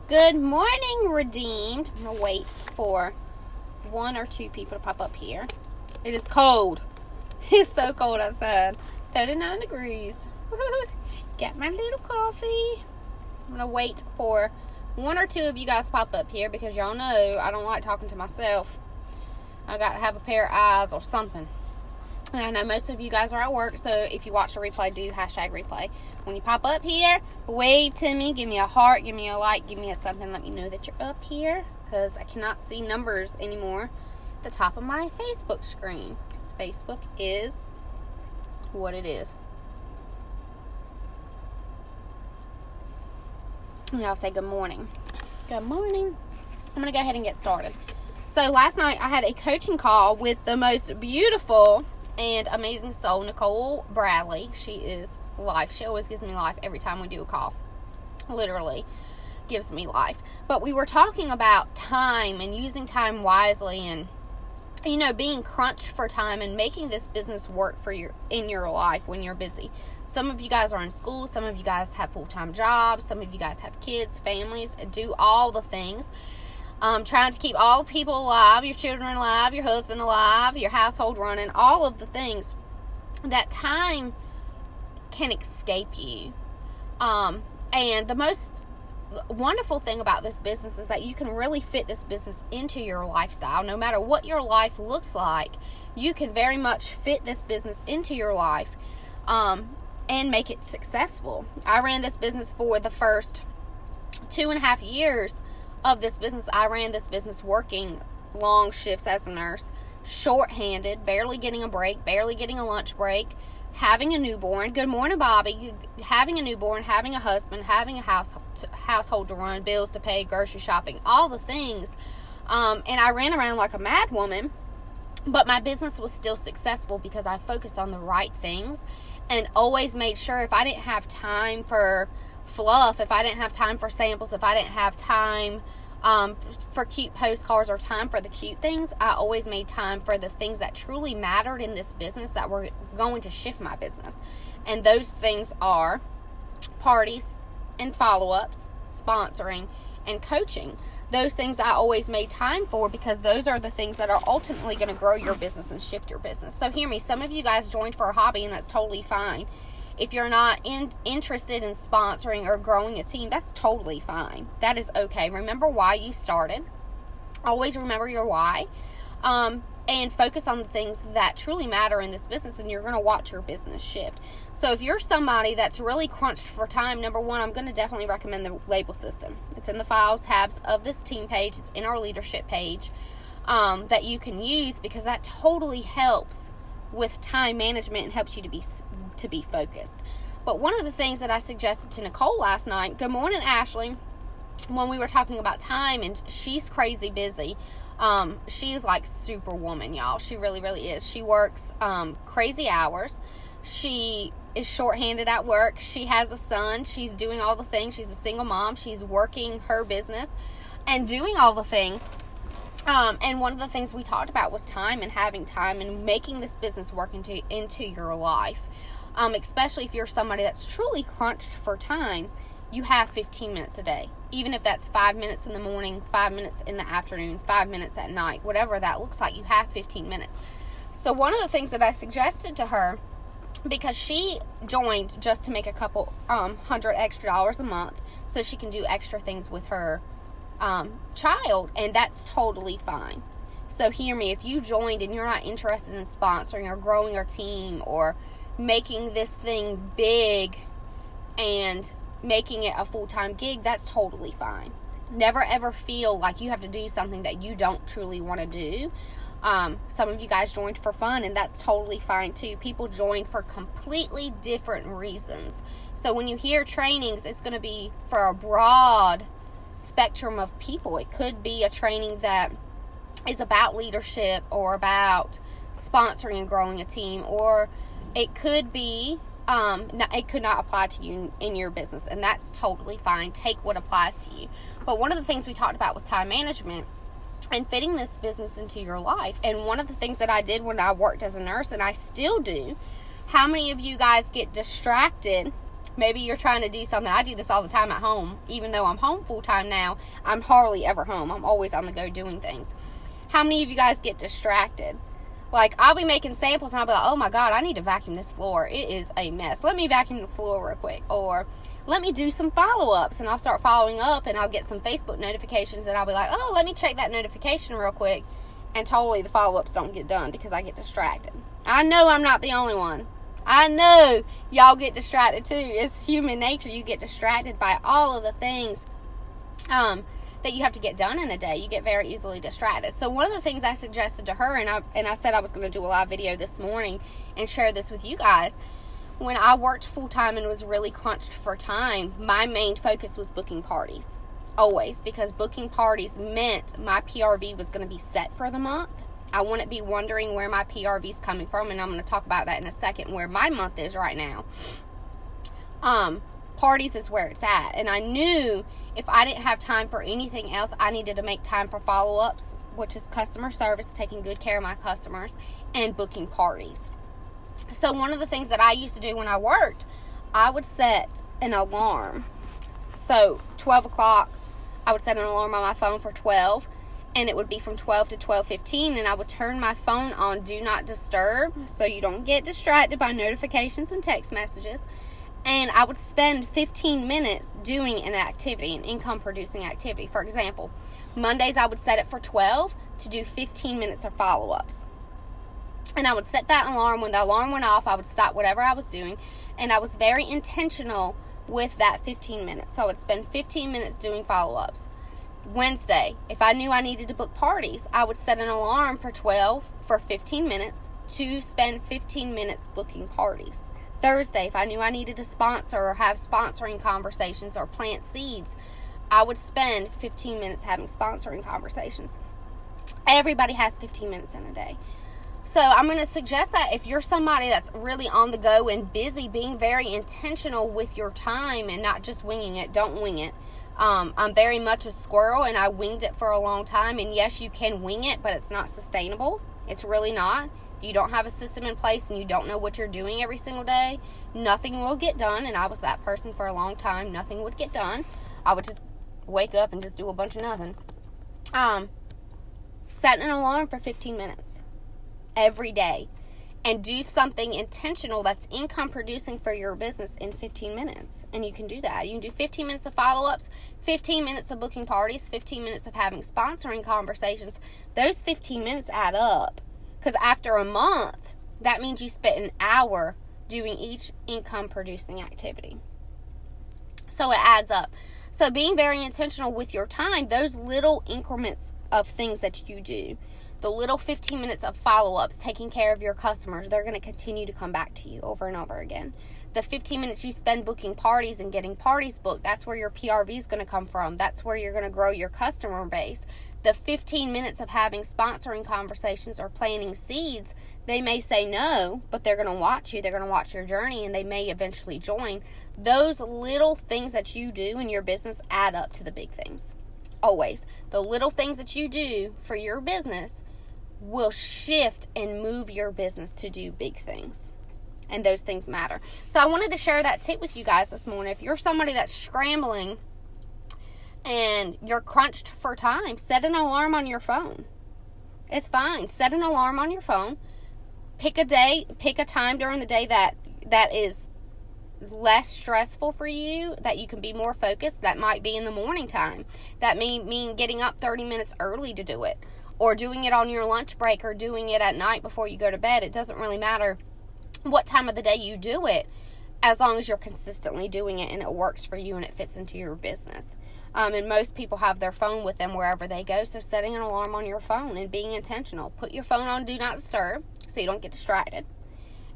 Good morning, Redeemed. I'm going to wait for one or two people to pop up here. It is cold. It's so cold outside. 39 degrees. Got my little coffee. I'm going to wait for one or two of you guys to pop up here because y'all know I don't like talking to myself. I got to have a pair of eyes or something. And I know most of you guys are at work, so if you watch the replay, do hashtag replay. When you pop up here, wave to me, give me a heart, give me a like, give me a something, let me know that you're up here, because I cannot see numbers anymore at the top of my Facebook screen, because Facebook is what it is. And I'll say good morning. Good morning. I'm going to go ahead and get started. So last night I had a coaching call with the most beautiful and amazing soul, Nicole Bradley. She is life. She always gives me life every time we do a call. Literally gives me life. But we were talking about time and using time wisely and, you know, being crunched for time and making this business work for in your life when you're busy. Some of you guys are in school. Some of you guys have full-time jobs. Some of you guys have kids, families, do all the things. Trying to keep all the people alive, your children alive, your husband alive, your household running, all of the things. That time can escape you. And the most wonderful thing about this business is that you can really fit this business into your lifestyle. No matter what your life looks like, you can very much fit this business into your life and make it successful. I ran this business for the first 2.5 years of this business. I ran this business working long shifts as a nurse, shorthanded, barely getting a break, barely getting a lunch break, having a newborn. Good morning, Bobby. Having a newborn, having a husband, having a household to run, bills to pay, grocery shopping, all the things. And I ran around like a mad woman, but my business was still successful because I focused on the right things and always made sure if I didn't have time for fluff, if I didn't have time for samples, if I didn't have time for cute postcards or time for the cute things, I always made time for the things that truly mattered in this business that were going to shift my business. And those things are parties and follow-ups, sponsoring, and coaching. Those things I always made time for because those are the things that are ultimately going to grow your business and shift your business. So hear me, some of you guys joined for a hobby and that's totally fine. If you're not interested in sponsoring or growing a team, that's totally fine. That is okay. Remember why you started. Always remember your why. And focus on the things that truly matter in this business, and you're going to watch your business shift. So if you're somebody that's really crunched for time, number one, I'm going to definitely recommend the label system. It's in the file tabs of this team page. It's in our leadership page that you can use because that totally helps with time management and helps you to be focused. But one of the things that I suggested to Nicole last night, good morning, Ashley, when we were talking about time, and she's crazy busy. She's like superwoman, y'all. She really, really is. She works crazy hours. She is shorthanded at work. She has a son. She's doing all the things. She's a single mom. She's working her business and doing all the things. And one of the things we talked about was time and having time and making this business work into your life. Especially if you're somebody that's truly crunched for time, you have 15 minutes a day. Even if that's 5 minutes in the morning, 5 minutes in the afternoon, 5 minutes at night, whatever that looks like, you have 15 minutes. So one of the things that I suggested to her, because she joined just to make a couple $100 extra a month so she can do extra things with her child, and that's totally fine. So hear me, if you joined and you're not interested in sponsoring or growing your team or making this thing big and making it a full-time gig, that's totally fine. Never ever feel like you have to do something that you don't truly want to do. Some of you guys joined for fun, and that's totally fine too. People join for completely different reasons. So when you hear trainings, it's going to be for a broad spectrum of people. It could be a training that is about leadership or about sponsoring and growing a team, or it could be it could not apply to you in your business, and that's totally fine. Take what applies to you. But one of the things we talked about was time management and fitting this business into your life. And one of the things that I did when I worked as a nurse, and I still do, how many of you guys get distracted Maybe you're trying to do something. I do this all the time at home. Even though I'm home full-time now, I'm hardly ever home. I'm always on the go doing things. How many of you guys get distracted? Like, I'll be making samples and I'll be like, oh my God, I need to vacuum this floor. It is a mess. Let me vacuum the floor real quick. Or let me do some follow-ups, and I'll start following up, and I'll get some Facebook notifications, and I'll be like, oh, let me check that notification real quick. And totally the follow-ups don't get done because I get distracted. I know I'm not the only one. I know y'all get distracted too. It's human nature. You get distracted by all of the things that you have to get done in a day. You get very easily distracted. So one of the things I suggested to her, and I said I was going to do a live video this morning and share this with you guys. When I worked full-time and was really crunched for time, my main focus was booking parties. Always. Because booking parties meant my PRV was going to be set for the month. I wouldn't be wondering where my PRV is coming from, and I'm going to talk about that in a second, where my month is right now. Parties is where it's at. And I knew if I didn't have time for anything else, I needed to make time for follow-ups, which is customer service, taking good care of my customers, and booking parties. So one of the things that I used to do when I worked, I would set an alarm. So 12 o'clock, I would set an alarm on my phone for 12, and it would be from 12 to 12:15, and I would turn my phone on Do Not Disturb so you don't get distracted by notifications and text messages. And I would spend 15 minutes doing an activity, an income-producing activity. For example, Mondays I would set it for 12 to do 15 minutes of follow-ups. And I would set that alarm. When the alarm went off, I would stop whatever I was doing. And I was very intentional with that 15 minutes. So I would spend 15 minutes doing follow-ups. Wednesday, if I knew I needed to book parties, I would set an alarm for 12 for 15 minutes to spend 15 minutes booking parties. Thursday, if I knew I needed to sponsor or have sponsoring conversations or plant seeds, I would spend 15 minutes having sponsoring conversations. Everybody has 15 minutes in a day. So I'm going to suggest that if you're somebody that's really on the go and busy, being very intentional with your time and not just winging it, don't wing it. I'm very much a squirrel, and I winged it for a long time. And yes, you can wing it, but it's not sustainable. It's really not. If you don't have a system in place and you don't know what you're doing every single day, nothing will get done. And I was that person for a long time. Nothing would get done. I would just wake up and just do a bunch of nothing. Set an alarm for 15 minutes every day and do something intentional that's income producing for your business in 15 minutes. And you can do that. You can do 15 minutes of follow-ups, 15 minutes of booking parties, 15 minutes of having sponsoring conversations. Those 15 minutes add up, because after a month, that means you spent an hour doing each income producing activity. So it adds up. So being very intentional with your time, those little increments of things that you do, the little 15 minutes of follow-ups, taking care of your customers, they're going to continue to come back to you over and over again. The 15 minutes you spend booking parties and getting parties booked, that's where your PRV is going to come from. That's where you're going to grow your customer base. The 15 minutes of having sponsoring conversations or planting seeds, they may say no, but they're going to watch you. They're going to watch your journey, and they may eventually join. Those little things that you do in your business add up to the big things. Always. The little things that you do for your business will shift and move your business to do big things. And those things matter. So I wanted to share that tip with you guys this morning. If you're somebody that's scrambling and you're crunched for time, set an alarm on your phone. It's fine. Set an alarm on your phone. Pick a day, pick a time during the day that is less stressful for you, that you can be more focused. That might be in the morning time. That may mean getting up 30 minutes early to do it, or doing it on your lunch break, or doing it at night before you go to bed. It doesn't really matter what time of the day you do it, as long as you're consistently doing it and it works for you and it fits into your business. And most people have their phone with them wherever they go, so setting an alarm on your phone and being intentional. Put your phone on Do Not Disturb so you don't get distracted.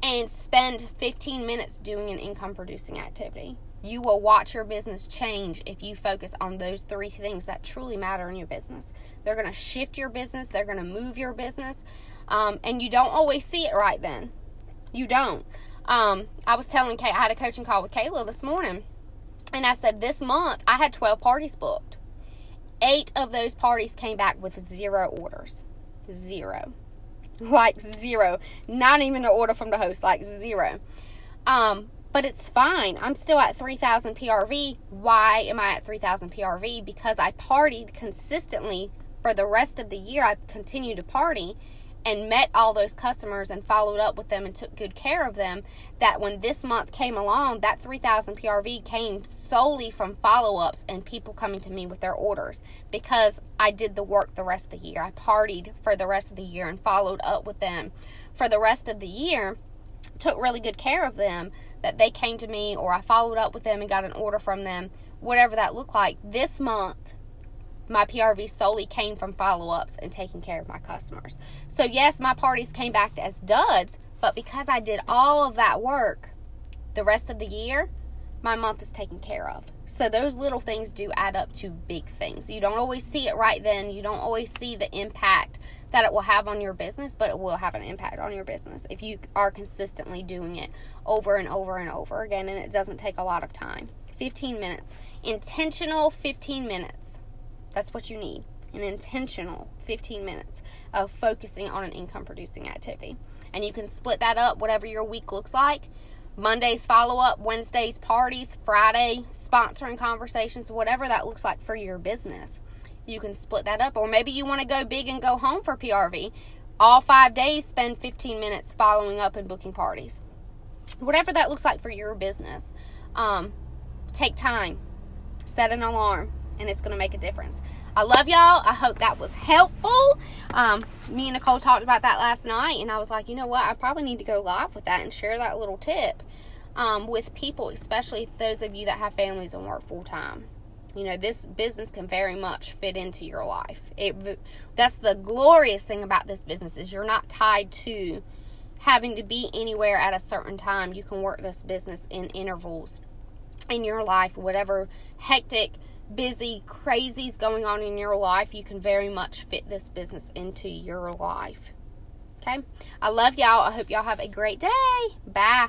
And spend 15 minutes doing an income-producing activity. You will watch your business change if you focus on those 3 things that truly matter in your business. They're going to shift your business. They're going to move your business. And you don't always see it right then. You don't. I was telling Kay, I had a coaching call with Kayla this morning. And I said, this month, I had 12 parties booked. 8 of those parties came back with 0 orders. 0. Like 0. Not even an order from the host. Like 0. But it's fine. I'm still at 3,000 PRV. Why am I at 3,000 PRV? Because I partied consistently for the rest of the year. I continued to party and met all those customers and followed up with them and took good care of them, that when this month came along, that 3,000 PRV came solely from follow-ups and people coming to me with their orders, because I did the work the rest of the year. I partied for the rest of the year and followed up with them for the rest of the year, took really good care of them, that they came to me or I followed up with them and got an order from them, whatever that looked like. This month, my PRV solely came from follow-ups and taking care of my customers. So yes, my parties came back as duds, but because I did all of that work the rest of the year, my month is taken care of. So those little things do add up to big things. You don't always see it right then. You don't always see the impact that it will have on your business, but it will have an impact on your business if you are consistently doing it over and over and over again, and it doesn't take a lot of time. 15 minutes. Intentional 15 minutes. That's what you need. An intentional 15 minutes of focusing on an income-producing activity. And you can split that up, whatever your week looks like. Monday's follow-up, Wednesday's parties, Friday sponsoring conversations, whatever that looks like for your business. You can split that up. Or maybe you want to go big and go home for PRV. All 5 days, spend 15 minutes following up and booking parties. Whatever that looks like for your business. Take time. Set an alarm. And it's going to make a difference. I love y'all. I hope that was helpful. Me and Nicole talked about that last night, and I was like, you know what? I probably need to go live with that and share that little tip with people, especially those of you that have families and work full time. You know, this business can very much fit into your life. That's the glorious thing about this business, is you're not tied to having to be anywhere at a certain time. You can work this business in intervals in your life, whatever hectic, busy, crazy's going on in your life, you can very much fit this business into your life. Okay? I love y'all. I hope y'all have a great day. Bye.